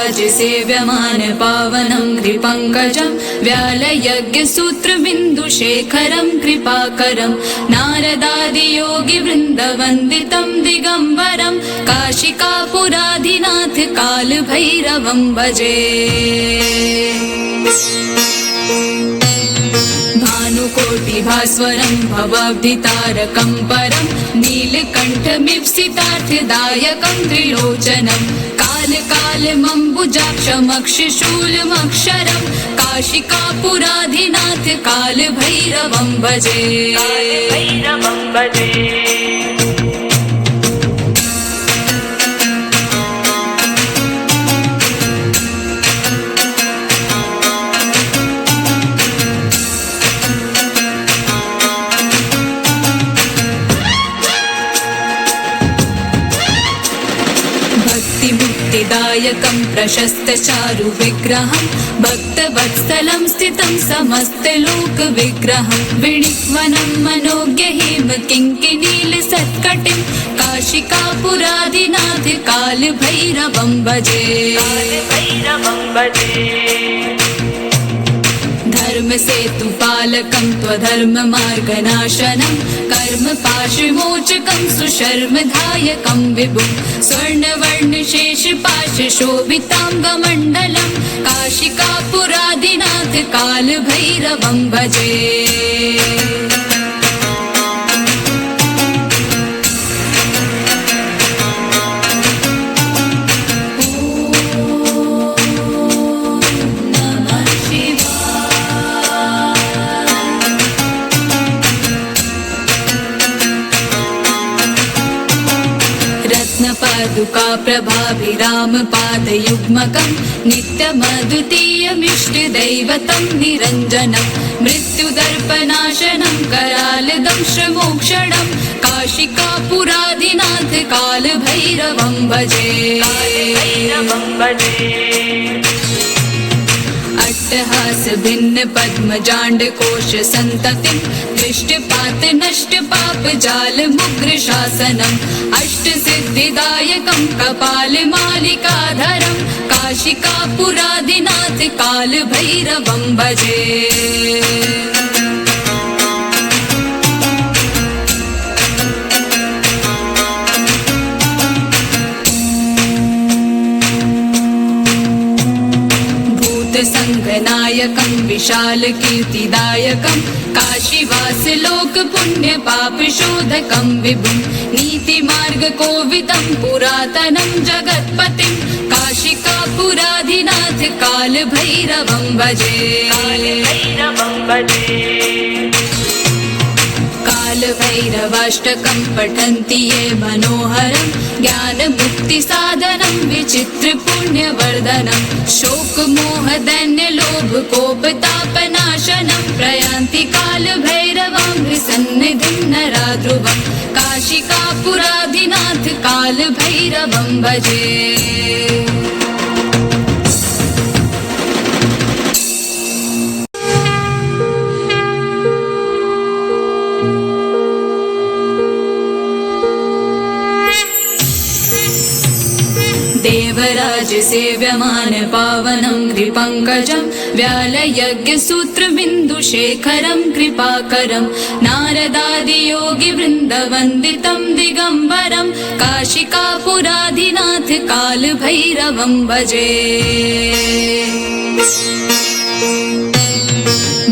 देवराजसेव्यमान पावनं कृपङ्कजं व्यालयज्ञसूत्रबिन्दुशेखरं कृपाकरं नारदादियोगिवृन्दवन्दितं दिगम्बरं काशिकापुराधिनाथ कालभैरवं भजे। भानुकोटिभास्वरं भवाब्धितारकं परं नीलकण्ठमीप्सितार्थदायकं त्रिलोचनं कालकालमम्बुजाक्षमक्षशूलमक्षरं काशिकापुराधिनाथ कालभैरवं भजे। मुक्तिदायकं प्रशस्तचारुविग्रहं भक्तवत्सलं स्थितं समस्तलोकविग्रहं विणिक्वनं मनोज्ञहिम किङ्किणीलसत्कटिं काशिकापुराधिनाथ कालभैरवं भजे। धर्मसेतुपालकं त्वधर्ममार्गनाशनं कर्मपाशमोचकं सुशर्मधायकं विभुं स्वर्णवर्णशेषपाशशोभिताङ्गमण्डलं काशिकापुराधिनाथ कालभैरवं भजे। पादुका प्रभाभिरामपादयुग्मकं नित्यमद्वितीयमिष्टदैवतं निरञ्जनं मृत्युदर्पनाशनं करालदंशमोक्षणं काशिकापुराधिनाथ कालभैरवं भजे। अट्टहास भिन्न पद्मजाण्डकोश सन्ततिं दृष्टपात नष्ट पाप जाल मुग्र शासनम् अष्टसिद्धिदायकं कपालमालिकाधरं काशिकापुराधिनाथ कालभैरवं भजे। संगनायकं विशालकीर्तिदायकं काशीवासलोकपुण्यपापशोधकं विभुं नीतिमार्गकोविदं पुरातनं जगत्पतिं काशिकापुराधिनाथ कालभैरवं भजे। कालभैरवाष्टकं पठन्ति ये मनोहरं ज्ञानमुक्तिसाधनं विचित्रपुण्यवर्धनं शोकमोहदैन्यलोभकोपतापनाशनं प्रयान्ति कालभैरवं सन्निधिं नराध्रुवं काशिकापुराधिनाथ कालभैरवं भजे। देवराजसेव्यमान पावनं कृपङ्कजं व्यालयज्ञसूत्रबिन्दुशेखरं कृपाकरं नारदादियोगिवृन्दवन्दितं दिगम्बरं काशिकापुराधिनाथ कालभैरवं भजे।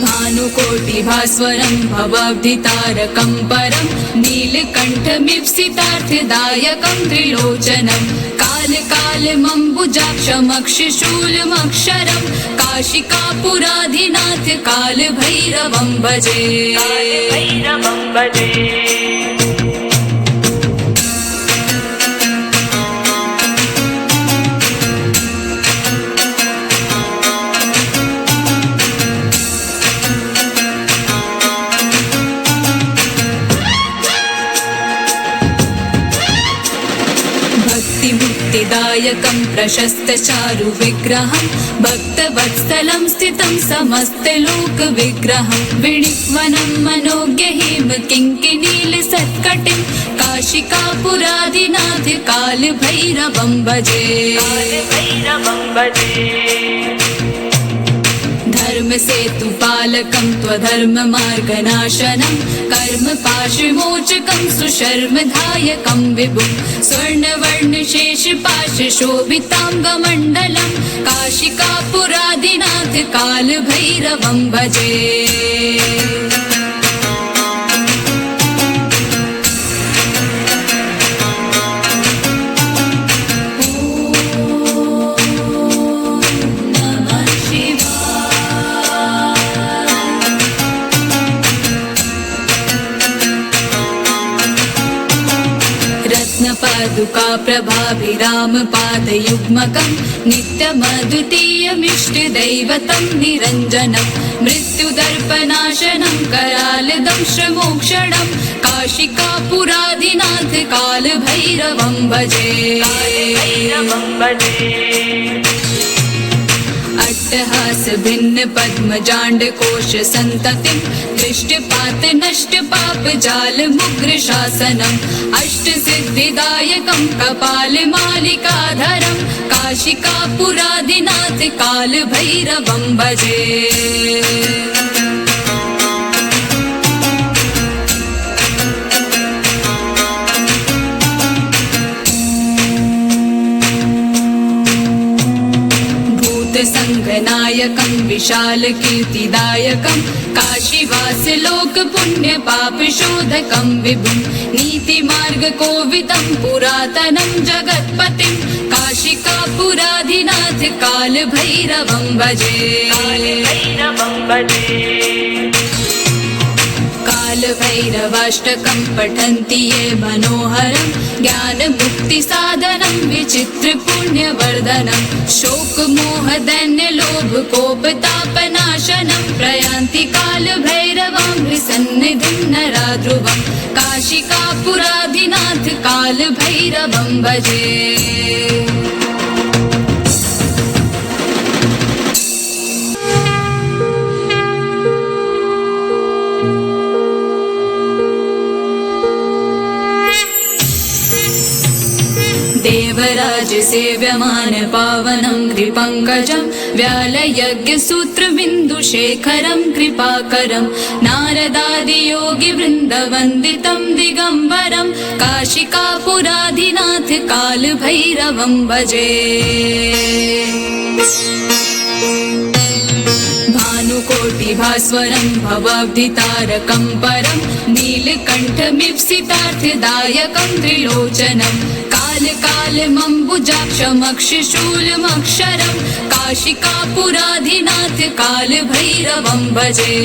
भानुकोटिभास्वरं भवाब्धितारकं परं नीलकण्ठमीप्सितार्थदायकं त्रिलोचनं कालकालमम्बुजाक्षमक्षशूलमक्षरं काशिकापुराधिनाथ कालभैरवं भजे। मुक्तिदायकं प्रशस्तचारुविग्रहं भक्तवत्सलं स्थितं समस्तलोकविग्रहं विणिक्वनं मनोज्ञहिम किङ्किणीलसत् सत्कटिं काशिकापुरादिनाथ कालभैरवं भजे धर्मसेतुपालकं त्वधर्ममार्गनाशनं कर्मपाशविमोचकं सुशर्मदायकं विभुं स्वर्णवर्णशेषपाशशोभिताङ्गमण्डलं काशिकापुरादिनाथ कालभैरवं भजे पादुका प्रभाभिरामपादयुग्मकं नित्यमद्वितीयमिष्टदैवतं निरञ्जनं मृत्युदर्पनाशनं करालदंशमोक्षणं काशिकापुरादिनाथ कालभैरवं भजे अट्टहास भिन्न पद्मजाण्डकोश सन्ततिं दृष्टपात नष्ट पाप जाल मुग्र शासनम् अष्टसिद्धिदायकं कपालमालिकाधरं काशिकापुरादिनाथ कालभैरवं भजे संगनायकं विशालकीर्तिदायकं काशीवासलोकपुण्यपापशोधकं विभुं नीतिमार्गकोविदं पुरातनं जगत्पतिं काशिकापुरादिनाथ कालभैरवं भजे कालभैरवाष्टकं पठन्ति ये मनोहरं ज्ञानमुक्तिसाधनं विचित्रपुण्यवर्धनं शोकमोहदैन्यलोभकोपतापनाशनं प्रयान्ति कालभैरवां सन्निधिं नरा ध्रुवं काशिकापुरादिनाथ कालभैरवं भजे देवराज सेव्यमान पावनं कृपङ्कजं व्यालयज्ञसूत्रबिन्दुशेखरं कृपाकरं नारदादियोगिवृन्दवन्दितं दिगम्बरं काशिकापुरादिनाथ कालभैरवं भजे भानुकोटिभास्वरं भवाब्धितारकं परं नीलकण्ठमीप्सितार्थदायकं त्रिलोचनं कालकालमम्बुजाक्षमक्षशूलमक्षरं काशिकापुरादिनाथ कालभैरवं भजे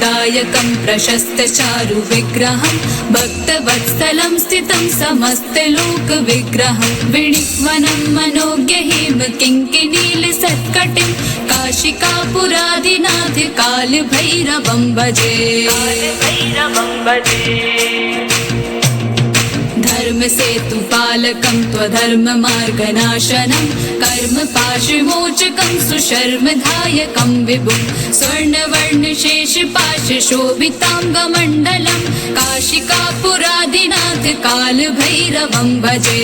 दायकं प्रशस्तचारु विग्रहं भक्तवत्सलं स्थितं समस्तलोकविग्रहं विणिक्वनं मनोज्ञहिम किङ्किणीलसत्कटिं काशिकापुरादिनाथ कालभैरवं भजे धर्मसेतुपालकं त्वधर्ममार्गनाशनं कर्मपाशविमोचकं सुशर्मदायकं विभुं स्वर्णवर्णशेषपाशशोभिताङ्गमण्डलं काशिकापुरादिनाथ कालभैरवं भजे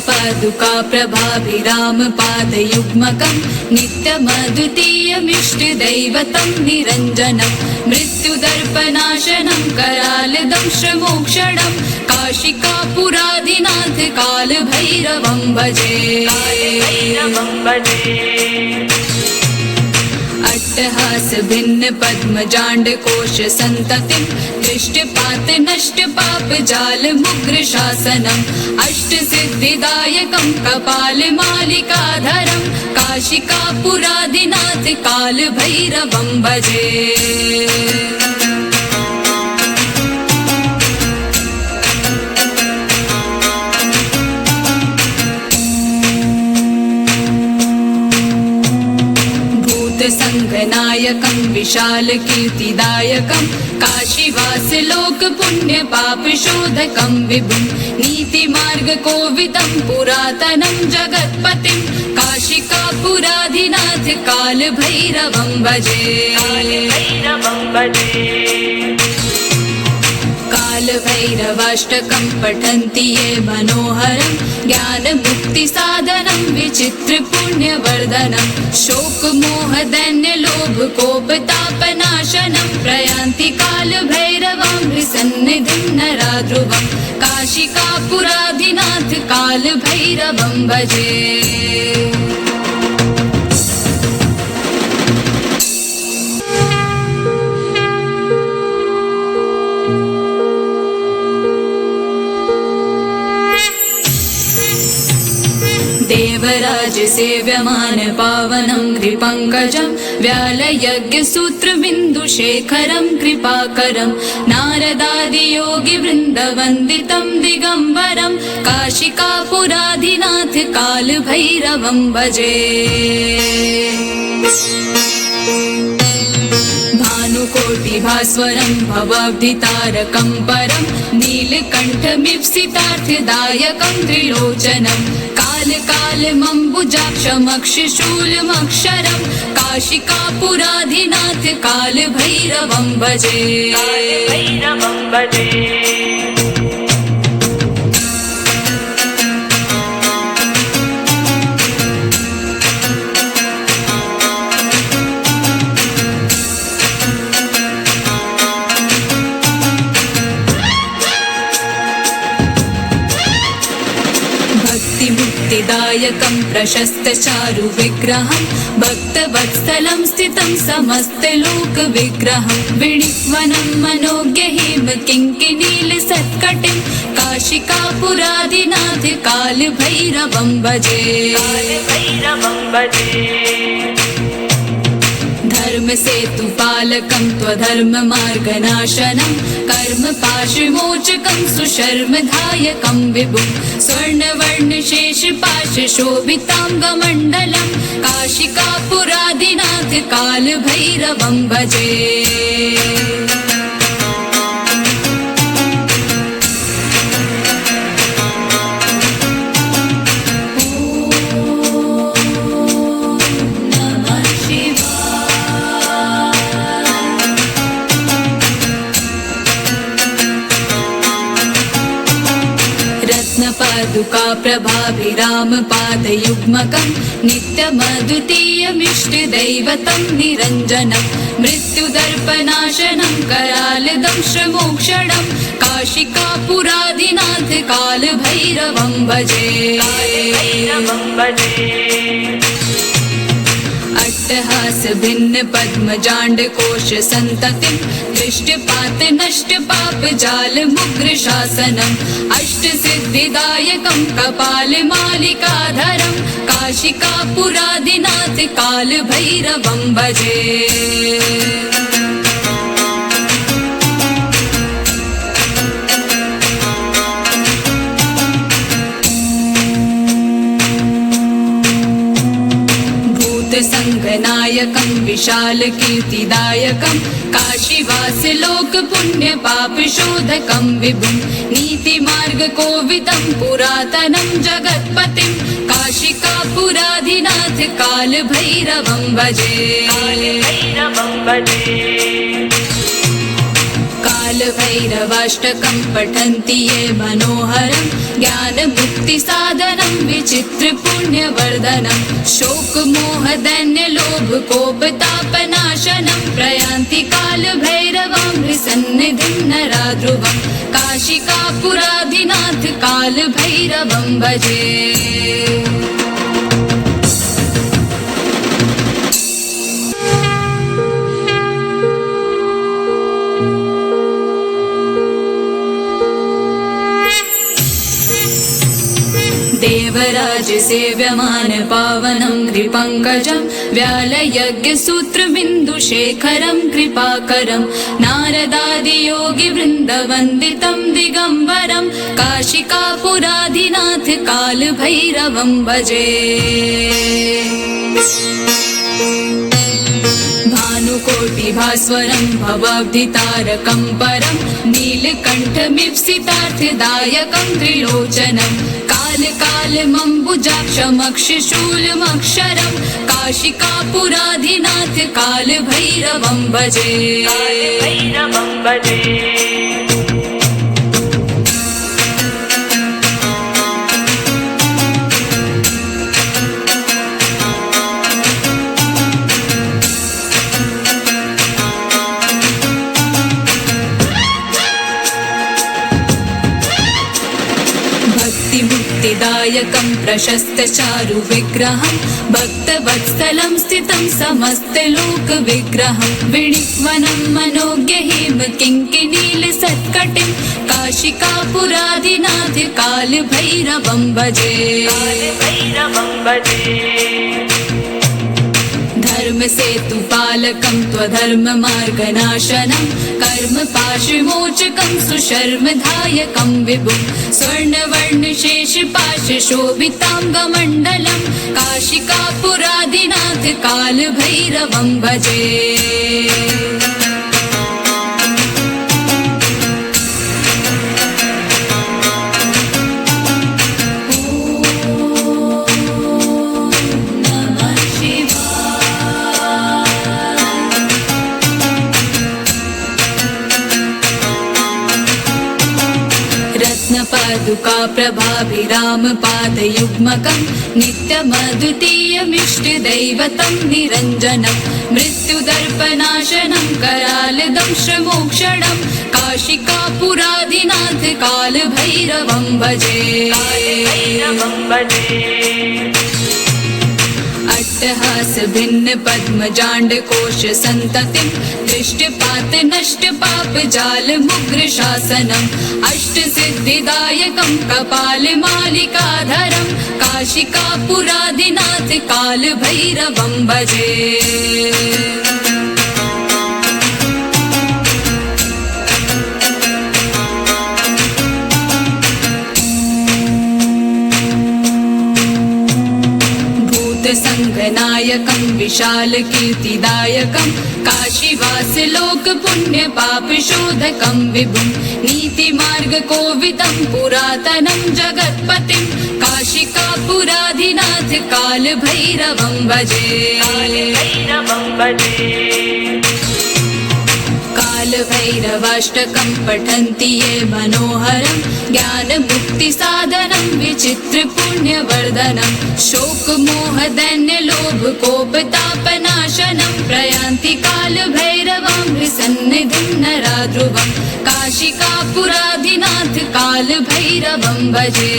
पादुका प्रभाभिरामपादयुग्मकं नित्यमद्वितीयमिष्टदैवतं निरञ्जनं मृत्युदर्पनाशनं करालदंशमोक्षणं काशिकापुरादिनाथ कालभैरवं भजे अट्टहास भिन्न पद्मजाण्ड कोश सन्ततिं दृष्टिपात नष्ट पाप जाल मुग्र शासनम् अष्ट सिद्धिदायकं कपाल मालिकाधरं काशिकापुरादिनाथ काल भैरवं भजे। संघनायकं विशाल कीर्तिदायकं काशीवास लोक पुण्य पाप शोधकं विभुं नीति मार्ग कोविदं पुरातनं जगत्पतिं काशिकापुराधिनाथ काल भैरवं भजे। कालभैरवाष्टकं पठन्ति ये मनोहरं ज्ञान मुक्ति साधनं विचित्र पुण्यवर्धनं शोक मोह दैन्य लोभ कोप तापनाशनं प्रयान्ति काल भैरवं सन्निधिं नरा ध्रुवं काशिकापुराधिनाथ काल भैरवं भजे। देवराज सेव्यमान पावनं कृपङ्कजं व्यालयज्ञसूत्रबिन्दुशेखरं कृपाकरं नारदादियोगिवृन्दवन्दितं दिगम्बरं काशिकापुराधिनाथ काल भैरवं भजे। भानुकोटिभास्वरं भवाब्धितारकं परं नीलकण्ठमीप्सितार्थदायकं त्रिलोचनं कालकालमम्बुजाक्षमक्षशूलमक्षरं काशिकापुराधिनाथ काल भैरवं भजे। मुक्तिदायकं प्रशस्त चारु विग्रहं भक्तवत्सलं स्थितं समस्त लोक विग्रहं विणिक्वनं मनोज्ञ हेम किङ्किणील सत्कटिं काशिकापुराधिनाथ काल भैरवं भजे। धर्म सेतु पालकं त्वधर्म मार्गनाशनं कर्म पाशमोचकं सुशर्मधायकं विभुं स्वर्णवर्ण शेष पाश शोभितांगमण्डलं काशिकापुराधिनाथ काल भैरवं भजे। पादुका प्रभाभिराम पादयुग्मकं नित्यमद्वितीयमिष्टदैवतं निरञ्जनं मृत्युदर्पनाशनं करालदंशमोक्षणं काशिकापुराधिनाथ काल भैरवं भजे। अट्टहास भिन्न पद्मजाण्ड कोश सन्ततिं दृष्टिपात नष्ट पाप जाल मुग्र शासनम् अष्ट सिद्धिदायकं कपाल मालिकाधरं काशिकापुराधिनाथ काल भैरवं भजे। संघनायकं विशाल कीर्तिदायकं काशीवास लोक पुण्य पाप शोधकं विभुं नीति मार्ग कोविदं पुरातनं जगत्पतिं काशिकापुराधिनाथ काल भैरवं भजे। कालभैरवाष्टकं पठन्ति ये मनोहरं ज्ञान मुक्ति साधनं विचित्र पुण्यवर्धनं शोक मोह दैन्य लोभ कोप तापनाशनं प्रयान्ति काल भैरवं सन्निधिं नरा ध्रुवं काशिकापुराधिनाथ काल भैरवं भजे। राज सेव्यमान पावनं कृपङ्कजं व्यालयज्ञसूत्रबिन्दुशेखरं कृपाकरं नारदादियोगिवृन्दवन्दितं दिगम्बरं काशिकापुराधिनाथ कालभैरवं भजे। भानुकोटिभास्वरं भवाब्धितारकं परं नीलकण्ठमीप्सितार्थदायकं त्रिलोचनं कालकालमम्बुजाक्षमक्षशूलमक्षरं काशिकापुराधिनाथ कालभैरवं भजे। मुक्तिदायकं प्रशस्तचारु विग्रहं भक्तवत्सलं स्थितं समस्तलोकविग्रहं विणिक्वनं मनोज्ञहिम किङ्किणीलसत्कटिं काशिकापुराधिनाथ कालभैरवं भजे। धर्मसेतुपालकं त्वधर्ममार्गनाशनं कर्मपाशमोचकं सुशर्मधायकं विभुं स्वर्णवर्णशेषपाशशोभिताङ्गमण्डलं काशिकापुराधिनाथ कालभैरवं भजे। पादुका प्रभाभिरामपादयुग्मकं नित्यमद्वितीयमिष्टदैवतं निरञ्जनं मृत्युदर्पनाशनं करालदंशमोक्षणं काशिकापुराधिनाथ कालभैरवं भजे। अट्टहास भिन्न पद्मजाण्डकोश सन्ततिं दृष्टपात नष्ट पाप जाल मुग्र शासनम् अष्टसिद्धिदायकं कपालमालिकाधरं काशिकापुराधिनाथ कालभैरवं भजे। संघनायकं विशालकीर्तिदायकं काशीवासलोकपुण्यपापशोधकं विभुं नीतिमार्गकोविदं पुरातनं जगत्पतिं काशिकापुराधिनाथ कालभैरवं भजे। कालभैरवाष्टकं पठन्ति ये मनोहरं ज्ञानमुक्तिसाधनं विचित्रपुण्यवर्धनं शोकमोहदैन्यलोभकोपतापनाशनं प्रयान्ति कालभैरवं सन्निधिं नराध्रुवं काशिकापुराधिनाथ कालभैरवं भजे।